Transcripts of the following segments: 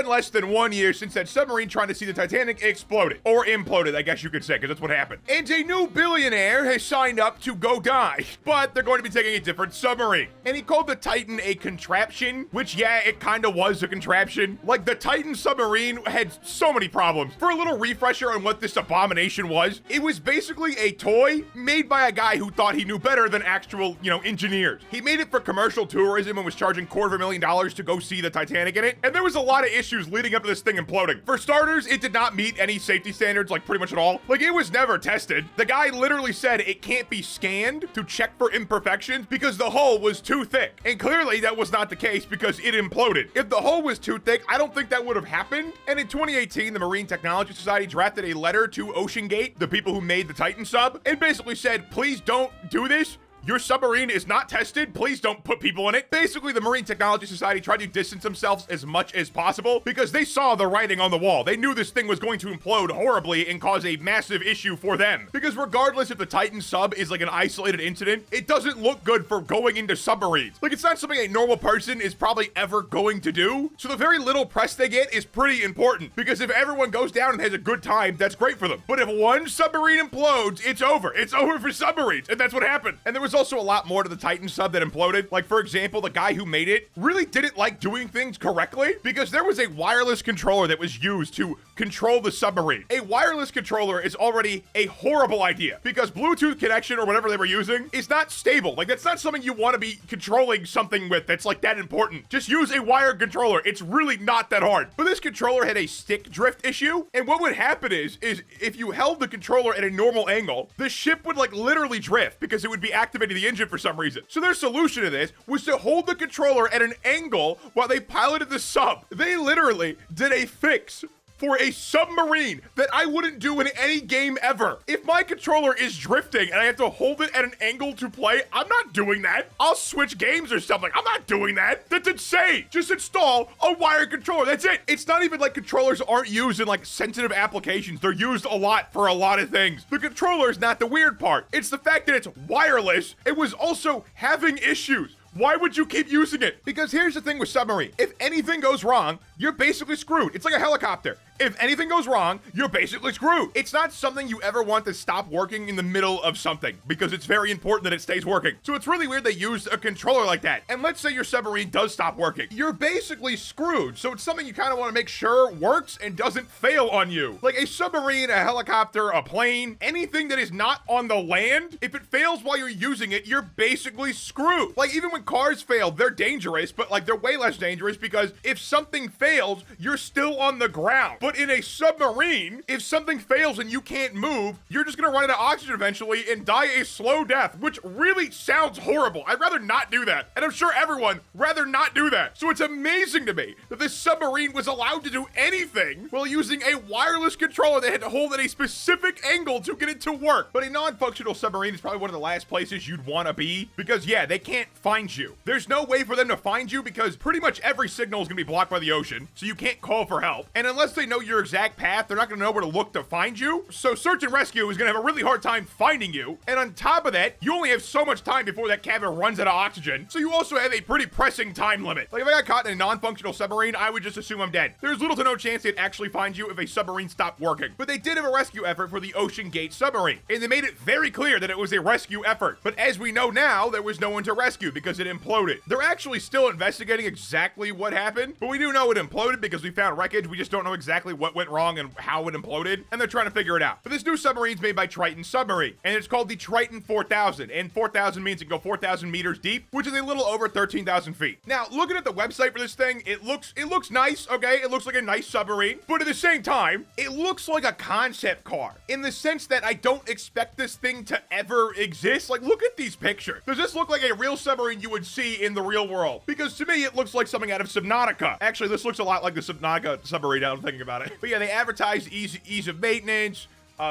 been less than 1 year since that submarine trying to see the Titanic exploded. Or imploded, I guess you could say, because that's what happened. And a new billionaire has signed up to go die, but they're going to be taking a different submarine. And he called the Titan a contraption, which, yeah, it kind of was a contraption. Like, the Titan submarine had so many problems. For a little refresher on what this abomination was, it was basically a toy made by a guy who thought he knew better than actual, engineers. He made it for commercial tourism and was charging $250,000 to go see the Titanic in it. And there was a lot of issues leading up to this thing imploding. For starters, it did not meet any safety standards, like pretty much at all. Like, it was never tested. The guy literally said it can't be scanned to check for imperfections because the hull was too thick. And clearly that was not the case because it imploded. If the hull was too thick, I don't think that would have happened. And in 2018, the Marine Technology Society drafted a letter to OceanGate, the people who made the Titan sub, and basically said, please don't do this. Your submarine is not tested. Please don't put people in it. Basically, the Marine Technology Society tried to distance themselves as much as possible because they saw the writing on the wall. They knew this thing was going to implode horribly and cause a massive issue for them. Because regardless if the Titan sub is like an isolated incident, it doesn't look good for going into submarines. Like, it's not something a normal person is probably ever going to do. So the very little press they get is pretty important because if everyone goes down and has a good time, that's great for them. But if one submarine implodes, it's over. It's over for submarines. And that's what happened. And there was also a lot more to the Titan sub that imploded. Like, for example, the guy who made it really didn't like doing things correctly because there was a wireless controller that was used to control the submarine. A wireless controller is already a horrible idea because Bluetooth connection or whatever they were using is not stable. Like, that's not something you want to be controlling something with that's like that important. Just use a wired controller. It's really not that hard. But this controller had a stick drift issue, and what would happen is if you held the controller at a normal angle, the ship would like literally drift because it would be activating the engine for some reason. So their solution to this was to hold the controller at an angle while they piloted the sub. They literally did a fix for a submarine that I wouldn't do in any game ever. If my controller is drifting and I have to hold it at an angle to play, I'm not doing that. I'll switch games or something. I'm not doing that. That's insane. Just install a wired controller. That's it. It's not even like controllers aren't used in like sensitive applications. They're used a lot for a lot of things. The controller is not the weird part. It's the fact that it's wireless. It was also having issues. Why would you keep using it? Because here's the thing with submarine. If anything goes wrong, you're basically screwed. It's like a helicopter. If anything goes wrong, you're basically screwed. It's not something you ever want to stop working in the middle of something because it's very important that it stays working. So it's really weird they used a controller like that. And let's say your submarine does stop working. You're basically screwed. So it's something you kind of want to make sure works and doesn't fail on you. Like a submarine, a helicopter, a plane, anything that is not on the land, if it fails while you're using it, you're basically screwed. Like even when cars fail, they're dangerous, but like they're way less dangerous because if something fails, you're still on the ground. But in a submarine, if something fails and you can't move, you're just gonna run out of oxygen eventually and die a slow death, which really sounds horrible. I'd rather not do that. And I'm sure everyone rather not do that. So it's amazing to me that this submarine was allowed to do anything while using a wireless controller that had to hold at a specific angle to get it to work. But a non-functional submarine is probably one of the last places you'd want to be because yeah, they can't find you. There's no way for them to find you because pretty much every signal is gonna be blocked by the ocean, so you can't call for help. And unless they know your exact path, they're not gonna know where to look to find you. So search and rescue is gonna have a really hard time finding you. And on top of that, you only have so much time before that cabin runs out of oxygen. So you also have a pretty pressing time limit. Like if I got caught in a non-functional submarine, I would just assume I'm dead. There's little to no chance they'd actually find you if a submarine stopped working. But they did have a rescue effort for the OceanGate submarine. And they made it very clear that it was a rescue effort. But as we know now, there was no one to rescue because it imploded. They're actually still investigating exactly what happened, but we do know it imploded because we found wreckage. We just don't know exactly what went wrong and how it imploded, and they're trying to figure it out. But this new submarine's made by Triton Submarine, and it's called the Triton 4000, and 4,000 means it can go 4,000 meters deep, which is a little over 13,000 feet. Now, looking at the website for this thing, it looks nice, okay? It looks like a nice submarine, but at the same time, it looks like a concept car, in the sense that I don't expect this thing to ever exist. Like, look at these pictures. Does this look like a real submarine you would see in the real world? Because to me, it looks like something out of Subnautica. Actually, this looks a lot like the Subnautica submarine now I'm thinking about it. But yeah, they advertise ease of maintenance,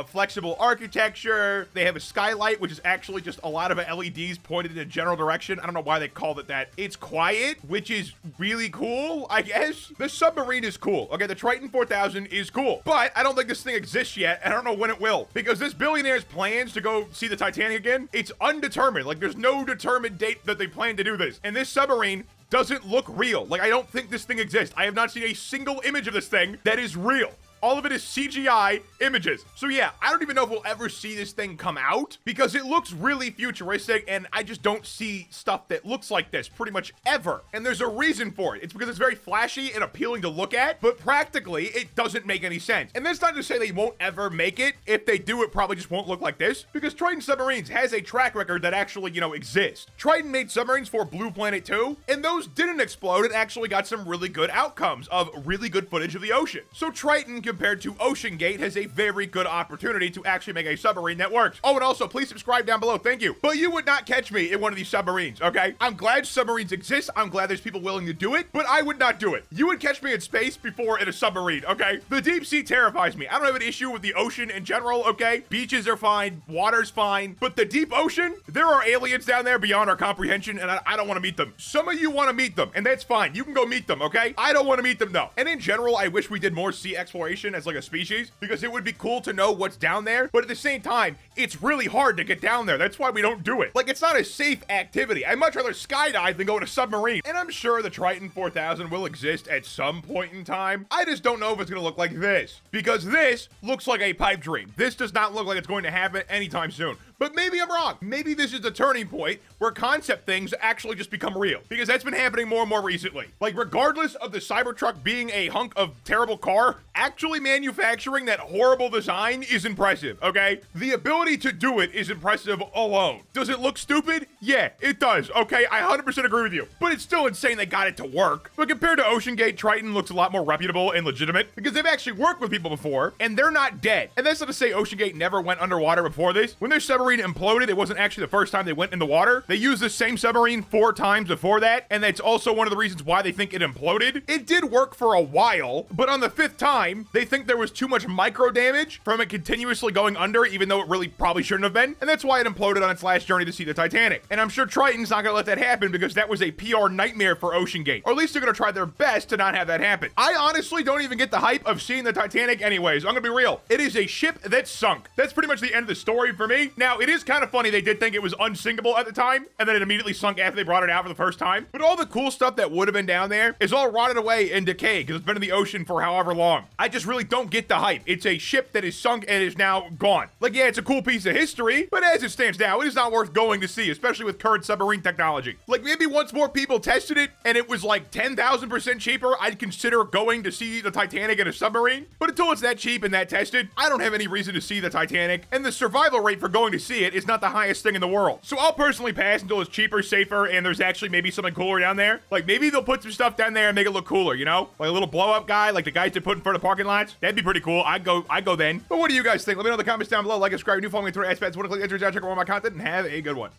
flexible architecture. They have a skylight, which is actually just a lot of LEDs pointed in a general direction. I don't know why they called it that. It's quiet, which is really cool, I guess. The submarine is cool. Okay, the Triton 4000 is cool, but I don't think this thing exists yet, and I don't know when it will, because this billionaire's plans to go see the Titanic again, it's undetermined. Like, there's no determined date that they plan to do this. And this submarine doesn't look real. Like, I don't think this thing exists. I have not seen a single image of this thing that is real. All of it is CGI images. So yeah, I don't even know if we'll ever see this thing come out because it looks really futuristic and I just don't see stuff that looks like this pretty much ever. And there's a reason for it. It's because it's very flashy and appealing to look at, but practically it doesn't make any sense. And that's not to say they won't ever make it. If they do, it probably just won't look like this because Triton Submarines has a track record that actually, exists. Triton made submarines for Blue Planet 2, and those didn't explode and actually got some really good outcomes of really good footage of the ocean. So Triton, compared to OceanGate, has a very good opportunity to actually make a submarine that works. Oh, and also, please subscribe down below. Thank you. But you would not catch me in one of these submarines, okay? I'm glad submarines exist. I'm glad there's people willing to do it, but I would not do it. You would catch me in space before in a submarine, okay? The deep sea terrifies me. I don't have an issue with the ocean in general, okay? Beaches are fine. Water's fine. But the deep ocean, there are aliens down there beyond our comprehension, and I don't want to meet them. Some of you want to meet them, and that's fine. You can go meet them, okay? I don't want to meet them, though. And in general, I wish we did more sea exploration as like a species because it would be cool to know what's down there, but at the same time it's really hard to get down there. That's why we don't do it. Like, it's not a safe activity. I'd much rather skydive than go in a submarine. And I'm sure the Triton 4000 will exist at some point in time. I just don't know if it's gonna look like this because this looks like a pipe dream. This does not look like it's going to happen anytime soon. But maybe I'm wrong. Maybe this is the turning point where concept things actually just become real because that's been happening more and more recently. Like, regardless of the Cybertruck being a hunk of terrible car, actually manufacturing that horrible design is impressive, okay? The ability to do it is impressive alone. Does it look stupid? Yeah, it does, okay? I 100% agree with you. But it's still insane they got it to work. But compared to OceanGate, Triton looks a lot more reputable and legitimate because they've actually worked with people before and they're not dead. And that's not to say OceanGate never went underwater before this. When their submarine imploded, it wasn't actually the first time they went in the water. They used the same submarine 4 times before that, and that's also one of the reasons why they think it imploded. It did work for a while, but on the 5th time, they think there was too much micro damage from it continuously going under, even though it really probably shouldn't have been, and that's why it imploded on its last journey to see the Titanic. And I'm sure Triton's not gonna let that happen because that was a PR nightmare for OceanGate, or at least they're gonna try their best to not have that happen. I honestly don't even get the hype of seeing the Titanic anyways. I'm gonna be real. It is a ship that sunk. That's pretty much the end of the story for me. Now, it is kind of funny they did think it was unsinkable at the time, and then it immediately sunk after they brought it out for the first time. But all the cool stuff that would have been down there is all rotted away and decayed because it's been in the ocean for however long. I just really don't get the hype. It's a ship that is sunk and is now gone. Like, yeah, it's a cool piece of history, but as it stands now, it is not worth going to see, especially with current submarine technology. Like, maybe once more people tested it and it was like 10,000% cheaper, I'd consider going to see the Titanic in a submarine. But until it's that cheap and that tested, I don't have any reason to see the Titanic, and the survival rate for going to see it is not the highest thing in the world. So I'll personally pass until it's cheaper, safer, and there's actually maybe something cooler down there. Like, maybe they'll put some stuff down there and make it look cooler, you know? Like a little blow-up guy, like the guys they put in front of parking lots. That'd be pretty cool. I'd go then. But what do you guys think? Let me know in the comments down below. Like and subscribe. New following me on Twitter, spatnz. Want to click enter, check out more of my content, and have a good one.